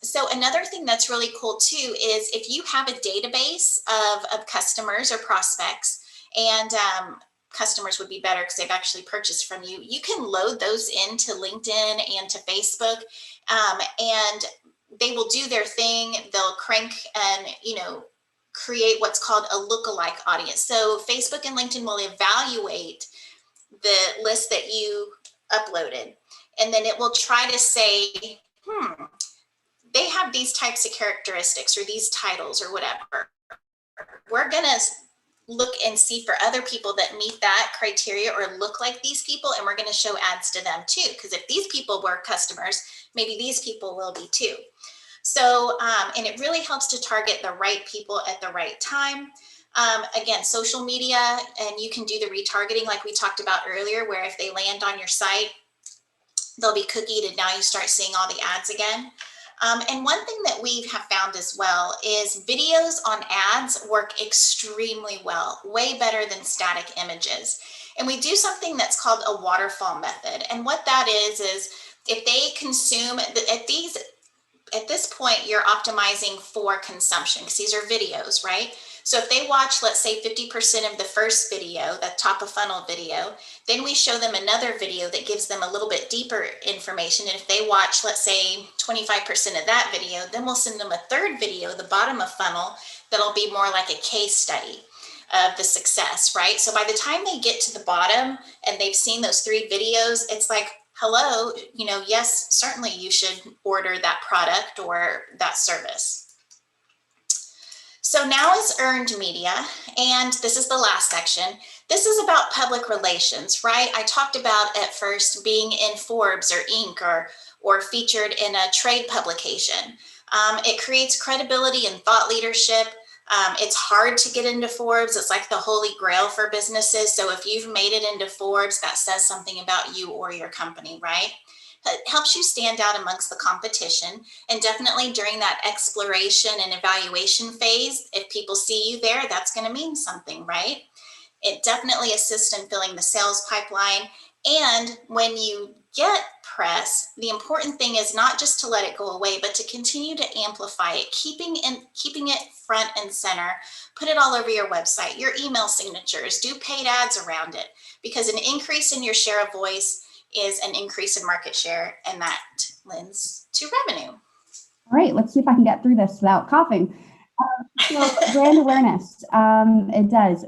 So another thing that's really cool too is if you have a database of customers or prospects, and customers would be better because they've actually purchased from you, you can load those into LinkedIn and to Facebook, and they will do their thing. They'll crank and, you know, create what's called a lookalike audience. So Facebook and LinkedIn will evaluate the list that you uploaded, and then it will try to say, they have these types of characteristics or these titles or whatever. We're going to look and see for other people that meet that criteria or look like these people, and we're going to show ads to them too, because if these people were customers, maybe these people will be too. So, and it really helps to target the right people at the right time. Again, social media, and you can do the retargeting like we talked about earlier, where if they land on your site, they'll be cookied and now you start seeing all the ads again. And one thing that we have found as well is videos on ads work extremely well, way better than static images. And we do something that's called a waterfall method. And what that is if they consume at this point, you're optimizing for consumption because these are videos, right? So if they watch, let's say 50% of the first video, the top of funnel video, then we show them another video that gives them a little bit deeper information. And if they watch, let's say 25% of that video, then we'll send them a third video, the bottom of funnel, that'll be more like a case study of the success, right? So by the time they get to the bottom and they've seen those 3 videos, it's like, hello, yes, certainly you should order that product or that service. So now is earned media, and this is the last section. This is about public relations, right? I talked about at first being in Forbes or Inc. or featured in a trade publication. It creates credibility and thought leadership. It's hard to get into Forbes. It's like the holy grail for businesses. So if you've made it into Forbes, that says something about you or your company, right? It helps you stand out amongst the competition. And definitely during that exploration and evaluation phase, if people see you there, that's going to mean something, right? It definitely assists in filling the sales pipeline. And when you get press, the important thing is not just to let it go away, but to continue to amplify it, keeping it front and center. Put it all over your website, your email signatures, do paid ads around it, because an increase in your share of voice is an increase in market share, and that lends to revenue. All right, let's see if I can get through this without coughing. So brand awareness, it does.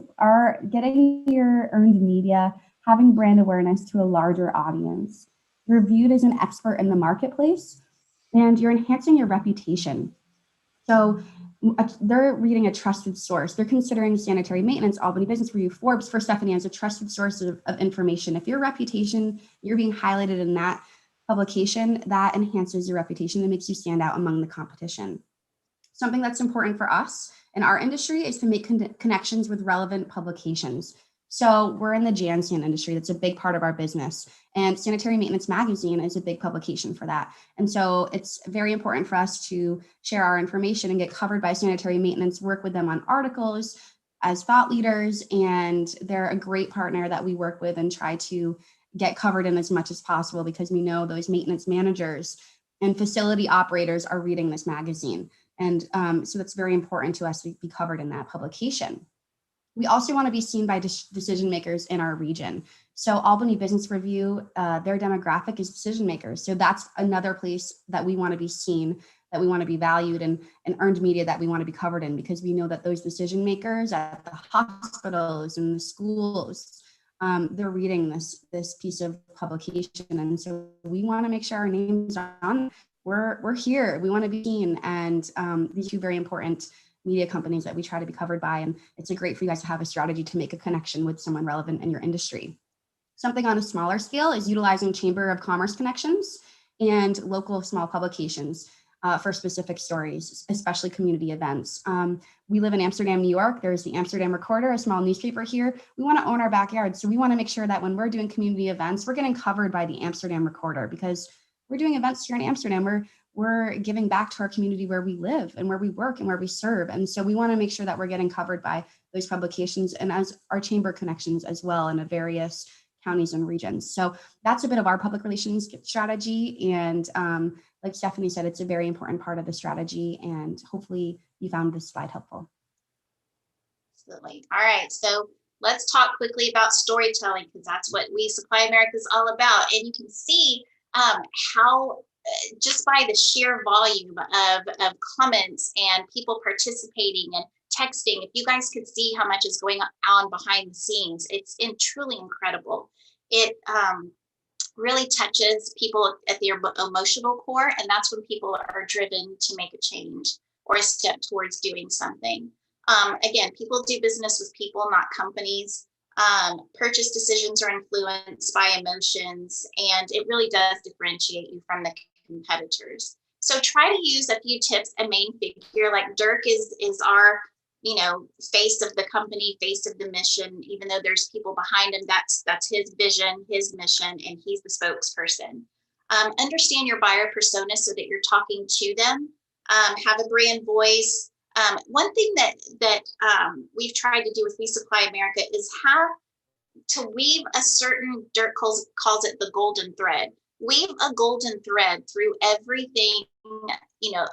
Getting your earned media, having brand awareness to a larger audience. You're viewed as an expert in the marketplace, and you're enhancing your reputation. So they're reading a trusted source. They're considering Sanitary Maintenance, Albany Business Review, Forbes for Stephanie as a trusted source of information. If your reputation, you're being highlighted in that publication, that enhances your reputation and makes you stand out among the competition. Something that's important for us in our industry is to make connections with relevant publications. So we're in the JanSan industry. That's a big part of our business. And Sanitary Maintenance Magazine is a big publication for that. And so it's very important for us to share our information and get covered by Sanitary Maintenance, work with them on articles as thought leaders. And they're a great partner that we work with and try to get covered in as much as possible, because we know those maintenance managers and facility operators are reading this magazine. And so that's very important to us to be covered in that publication. We also want to be seen by decision makers in our region. So Albany Business Review, their demographic is decision makers. So that's another place that we want to be seen, that we want to be valued, and earned media that we want to be covered in, because we know that those decision makers at the hospitals and the schools, they're reading this piece of publication. And so we want to make sure our names are on. We're here. We want to be seen. And these 2 very important media companies that we try to be covered by. And it's great for you guys to have a strategy to make a connection with someone relevant in your industry. Something on a smaller scale is utilizing Chamber of Commerce connections and local small publications for specific stories, especially community events. We live in Amsterdam, New York. There's the Amsterdam Recorder, a small newspaper here. We want to own our backyard. So we want to make sure that when we're doing community events, we're getting covered by the Amsterdam Recorder, because we're doing events here in Amsterdam. We're giving back to our community where we live and where we work and where we serve. And so we want to make sure that we're getting covered by those publications and as our chamber connections as well in the various counties and regions. So that's a bit of our public relations strategy. And like Stephanie said, it's a very important part of the strategy. And hopefully you found this slide helpful. Absolutely. All right. So let's talk quickly about storytelling, because that's what We Supply America is all about. And you can see how just by the sheer volume of comments and people participating and texting, if you guys could see how much is going on behind the scenes, it's truly incredible. really touches people at their emotional core. And that's when people are driven to make a change or a step towards doing something. Again, people do business with people, not companies. Purchase decisions are influenced by emotions, and it really does differentiate you from the competitors. So try to use a few tips. A main figure like Dirk is our face of the company, face of the mission. Even though there's people behind him, that's his vision, his mission, and he's the spokesperson. Understand your buyer persona so that you're talking to them. Have a brand voice. One thing that we've tried to do with We Supply America is have to weave a certain, Dirk calls it the golden thread. Weave a golden thread through everything,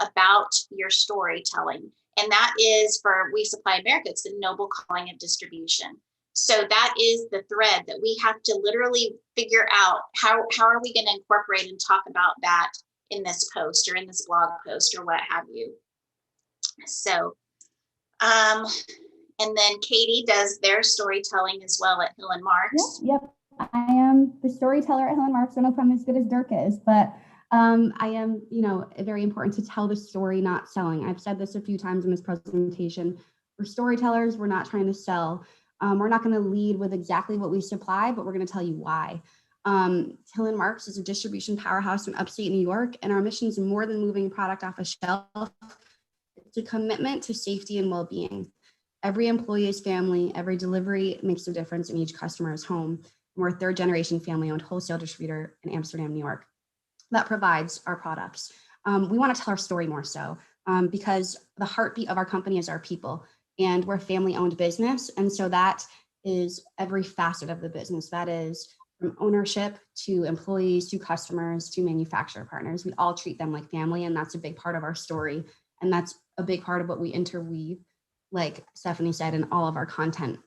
about your storytelling. And that is for We Supply America, it's the noble calling of distribution. So that is the thread that we have to literally figure out how are we going to incorporate and talk about that in this post or in this blog post or what have you. So, and then Katie does their storytelling as well at Hill and Marks. Yep. I am the storyteller at Hill and Marks. I don't know if I'm as good as Dirk is, but I am, very important to tell the story, not selling. I've said this a few times in this presentation. We're storytellers. We're not trying to sell. We're not going to lead with exactly what we supply, but we're going to tell you why. Hill and Marks is a distribution powerhouse in upstate New York, and our mission is more than moving product off a shelf. It's a commitment to safety and well-being. Every employee's family, every delivery makes a difference in each customer's home. We're a third-generation family-owned wholesale distributor in Amsterdam, New York, that provides our products. We want to tell our story more so because the heartbeat of our company is our people, and we're a family-owned business. And so that is every facet of the business. That is from ownership to employees, to customers, to manufacturer partners. We all treat them like family, and that's a big part of our story. And that's a big part of what we interweave, like Stephanie said, in all of our content.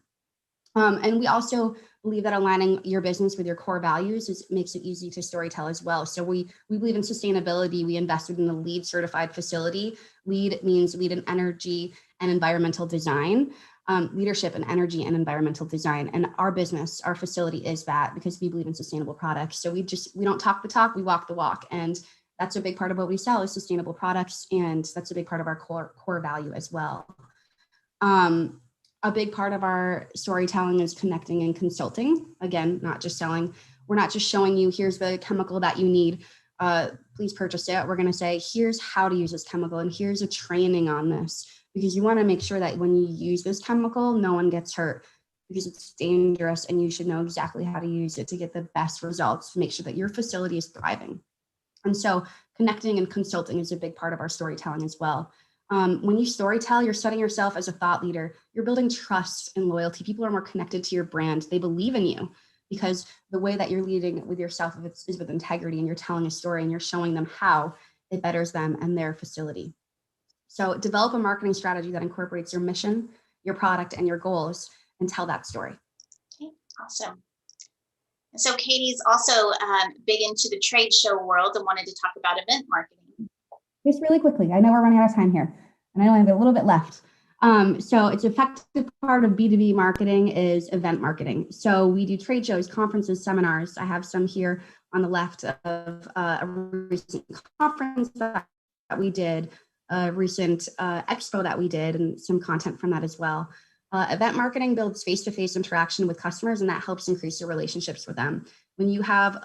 And we also believe that aligning your business with your core values makes it easy to storytell as well. So we believe in sustainability. We invested in a LEED certified facility. LEED means lead in energy and environmental design, leadership in energy and environmental design. And our business, our facility is that, because we believe in sustainable products. So we don't talk the talk, we walk the walk. And that's a big part of what we sell is sustainable products. And that's a big part of our core value as well. A big part of our storytelling is connecting and consulting. Again, not just selling. We're not just showing you, here's the chemical that you need, please purchase it. We're going to say, here's how to use this chemical, and here's a training on this, because you want to make sure that when you use this chemical, no one gets hurt, because it's dangerous, and you should know exactly how to use it to get the best results, to make sure that your facility is thriving. And so connecting and consulting is a big part of our storytelling as well. When you storytell, you're setting yourself as a thought leader. You're building trust and loyalty. People are more connected to your brand. They believe in you because the way that you're leading with yourself is with integrity, and you're telling a story and you're showing them how it betters them and their facility. So develop a marketing strategy that incorporates your mission, your product, and your goals, and tell that story. Okay, awesome. And so Katie's also big into the trade show world and wanted to talk about event marketing. Just really quickly, I know we're running out of time here, and I only have a little bit left. So it's effective part of B2B marketing is event marketing. So we do trade shows, conferences, seminars. I have some here on the left of a recent conference that we did, a recent expo that we did, and some content from that as well. Event marketing builds face-to-face interaction with customers, and that helps increase your relationships with them. When you have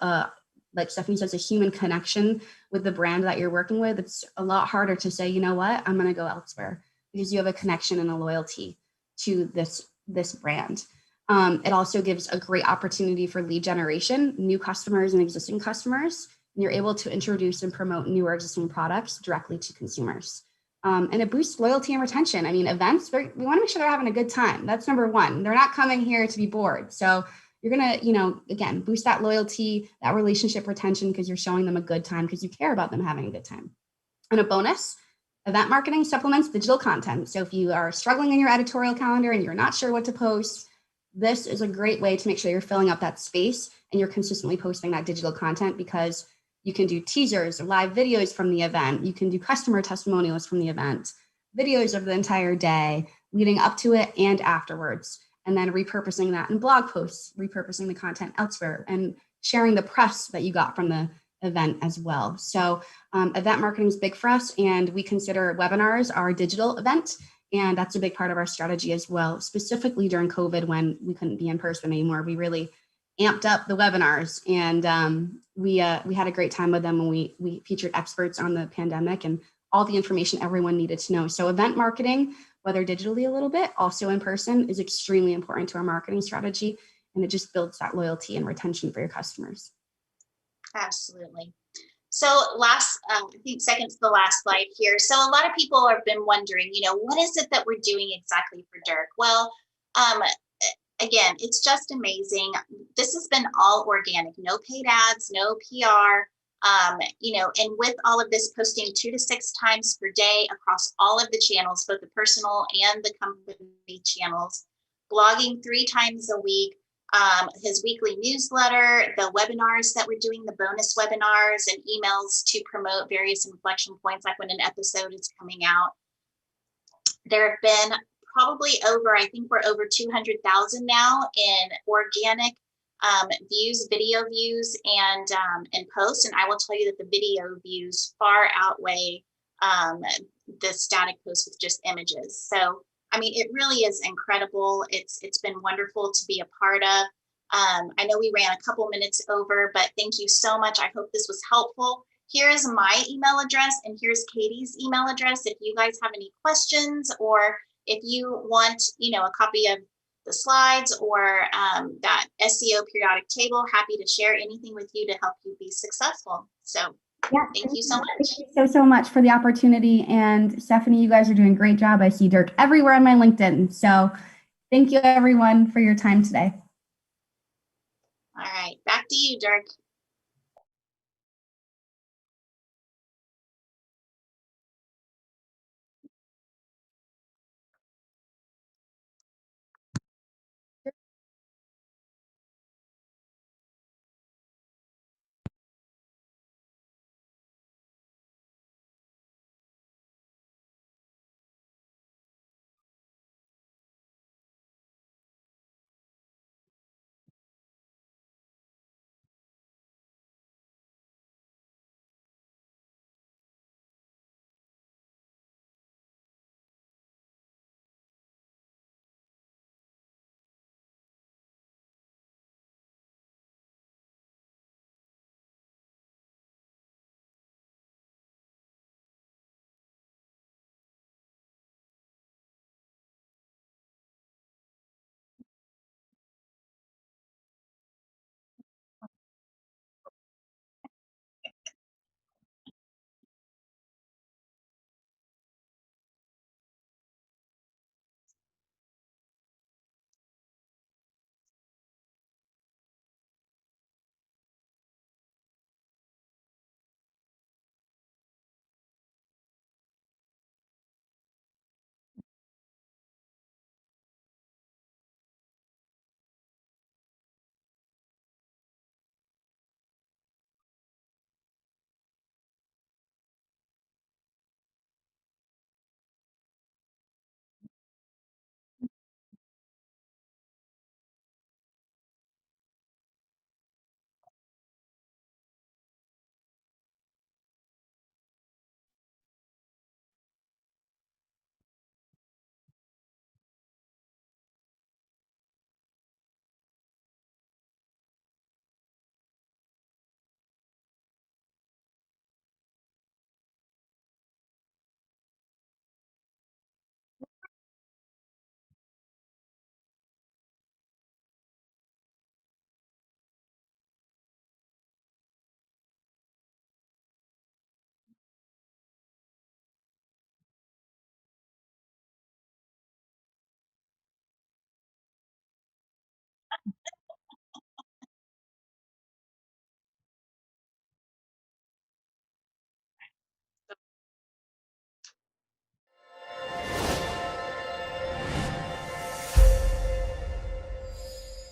like Stephanie says, a human connection with the brand that you're working with, it's a lot harder to say, you know what, I'm going to go elsewhere, because you have a connection and a loyalty to this brand. It also gives a great opportunity for lead generation, new customers and existing customers, and you're able to introduce and promote new or existing products directly to consumers. And it boosts loyalty and retention. I mean, events, we want to make sure they're having a good time. That's number one. They're not coming here to be bored. So you're going to, again, boost that loyalty, that relationship retention, because you're showing them a good time, because you care about them having a good time. And a bonus, event marketing supplements digital content. So if you are struggling in your editorial calendar and you're not sure what to post, this is a great way to make sure you're filling up that space and you're consistently posting that digital content, because you can do teasers, live videos from the event. You can do customer testimonials from the event, videos of the entire day leading up to it and afterwards. And then repurposing that in blog posts, repurposing the content elsewhere, and sharing the press that you got from the event as well. So event marketing is big for us, and we consider webinars our digital event. And that's a big part of our strategy as well, specifically during COVID when we couldn't be in person anymore. We really amped up the webinars, and we had a great time with them, and we featured experts on the pandemic and all the information everyone needed to know. So event marketing, whether digitally a little bit, also in person, is extremely important to our marketing strategy, and it just builds that loyalty and retention for your customers. Absolutely. So I think second to the last slide here. So a lot of people have been wondering, what is it that we're doing exactly for Dirk? Well, again, it's just amazing. This has been all organic, no paid ads, no PR, and with all of this, posting 2 to 6 times per day across all of the channels, both the personal and the company channels, blogging 3 times a week, his weekly newsletter, the webinars that we're doing, the bonus webinars and emails to promote various inflection points, like when an episode is coming out. There have been probably I think we're over 200,000 now in organic views, video views, and posts. And I will tell you that the video views far outweigh the static posts with just images. So I mean, it really is incredible. It's been wonderful to be a part of. I know we ran a couple minutes over, but thank you so much. I hope this was helpful. Here is my email address, and here's Katie's email address. If you guys have any questions, or if you want, a copy of the slides or that SEO periodic table, happy to share anything with you to help you be successful. So yeah, thank you so much. Thank you so much for the opportunity. And Stephanie, you guys are doing a great job. I see Dirk everywhere on my LinkedIn. So thank you everyone for your time today. All right, back to you, Dirk.